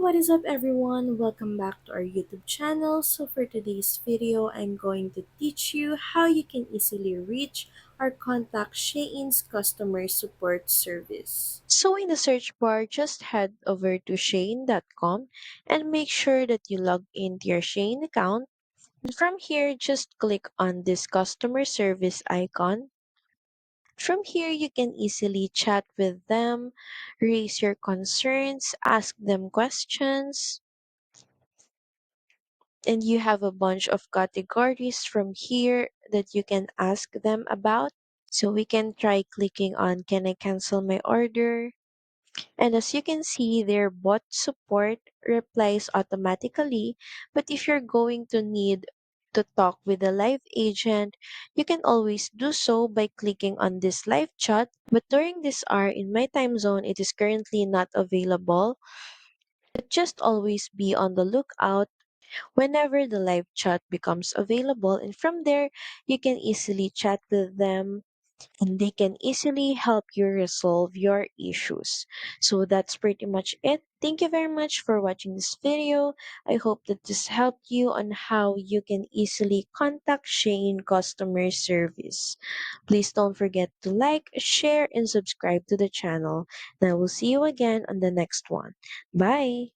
what is up everyone? Welcome back to our YouTube channel. So for today's video, I'm going to teach you how you can easily reach or contact Shein's customer support service. So in the search bar, just head over to Shein.com and make sure that you log into your Shein account. And from here, just click on this customer service icon. From here, you can easily chat with them, raise your concerns, ask them questions, and you have a bunch of categories from here that you can ask them about. So we can try clicking on can I cancel my order? And as you can see, their bot support replies automatically. But if you're going to need to talk with a live agent, you can always do so by clicking on this live chat. But during this hour in my time zone, it is currently not available. But just always be on the lookout whenever the live chat becomes available. And from there, you can easily chat with them and they can easily help you resolve your issues. So that's pretty much it. Thank you very much for watching this video. I hope that this helped you on how you can easily contact Shein customer service. Please don't forget to like, share, and subscribe to the channel. And I will see you again on the next one. Bye!